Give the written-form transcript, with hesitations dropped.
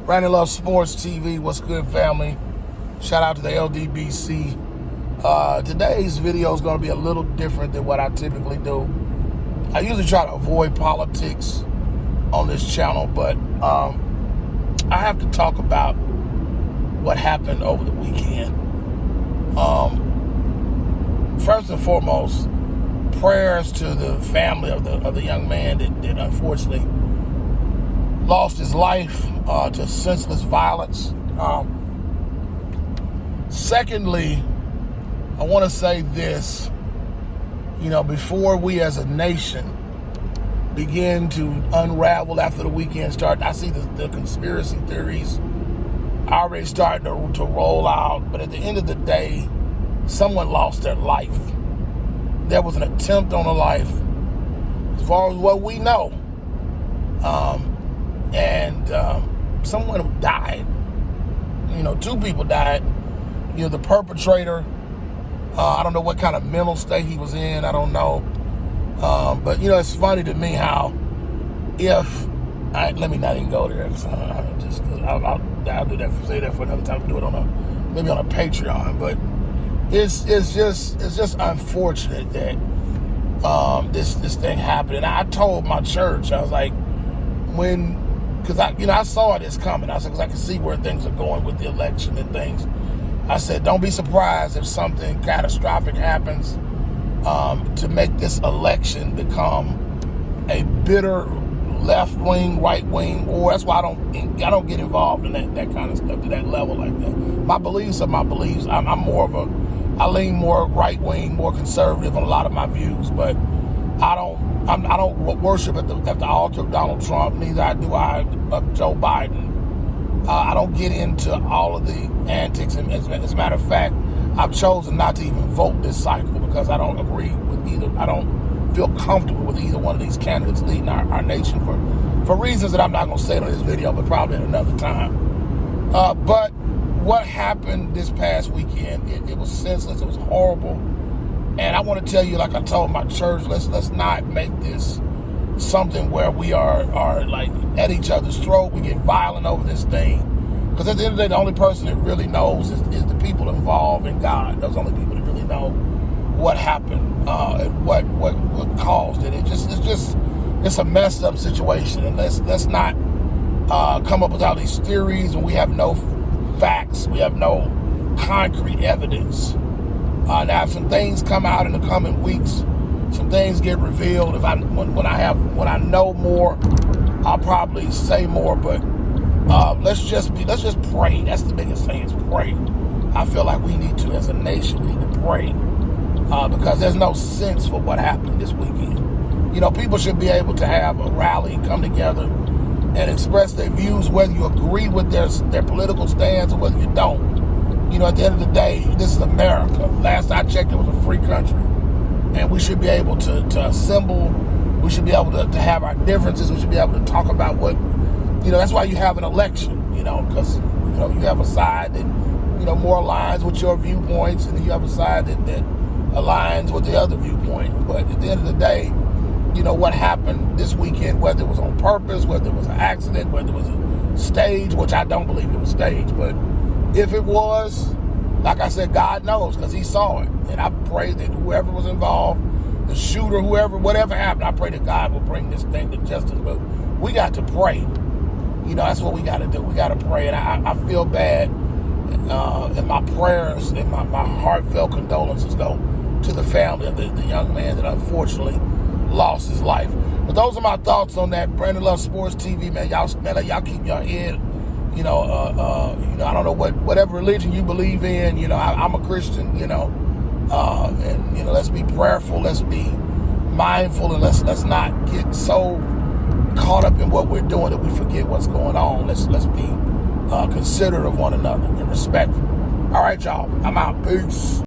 Brandon Love Sports TV. What's good, family? Shout out to the LDBC. Today's video is going to be a little different than what I typically do. I usually try to avoid politics on this channel, but I have to talk about what happened over the weekend. First and foremost, prayers to the family of the young man that unfortunately lost his life to senseless violence. Secondly, I want to say this, before we as a nation begin to unravel after the weekend started, I see the conspiracy theories already starting to roll out, but at the end of the day, someone lost their life. There was an attempt on a life, as far as what we know. And someone died. Two people died. The perpetrator, I don't know what kind of mental state he was in. I don't know. But, it's funny to me how let me not even go there. I'll do that, say that for another time. Do it maybe on a Patreon. But it's just unfortunate that this thing happened. And I told my church, I was like, because I saw this coming. I said, because I can see where things are going with the election and things. I said, don't be surprised if something catastrophic happens to make this election become a bitter left-wing, right-wing war. That's why I don't get involved in that kind of stuff to that level like that. My beliefs are my beliefs. I lean more right-wing, more conservative on a lot of my views, but I don't worship at the altar of Donald Trump, neither do I of Joe Biden. I don't get into all of the antics. And as a matter of fact, I've chosen not to even vote this cycle because I don't agree with either. I don't feel comfortable with either one of these candidates leading our nation for reasons that I'm not going to say on this video, but probably at another time. But what happened this past weekend, it was senseless. It was horrible. And I want to tell you, like I told my church, let's not make this something where we are like at each other's throat. We get violent over this thing. Because at the end of the day, the only person that really knows is the people involved in God. Those are the only people that really know what happened and what caused it. It's a messed up situation. And let's not come up with all these theories when we have no facts. We have no concrete evidence. Now, if some things come out in the coming weeks, some things get revealed. When I know more, I'll probably say more. But let's just pray. That's the biggest thing, is pray. I feel like we need to, as a nation, we need to pray because there's no sense for what happened this weekend. People should be able to have a rally and come together and express their views, whether you agree with their political stance or whether you don't. At the end of the day, this is America. Last I checked, it was a free country. And we should be able to assemble. We should be able to have our differences. We should be able to talk about what, that's why you have an election, because, you have a side that, more aligns with your viewpoints, and then you have a side that aligns with the other viewpoint. But at the end of the day, what happened this weekend, whether it was on purpose, whether it was an accident, whether it was a stage, which I don't believe it was staged, but if it was, like I said, God knows, because he saw it. And I pray that whoever was involved, the shooter, whatever happened, I pray that God will bring this thing to justice. But we got to pray. That's what we got to do. We got to pray. And I feel bad. And my prayers and my heartfelt condolences go to the family of the young man that unfortunately lost his life. But those are my thoughts on that. Brandon Love Sports TV, man. Y'all keep your head. I don't know whatever religion you believe in. I'm a Christian. And let's be prayerful. Let's be mindful, and let's not get so caught up in what we're doing that we forget what's going on. Let's be considerate of one another and respectful. All right, y'all. I'm out. Peace.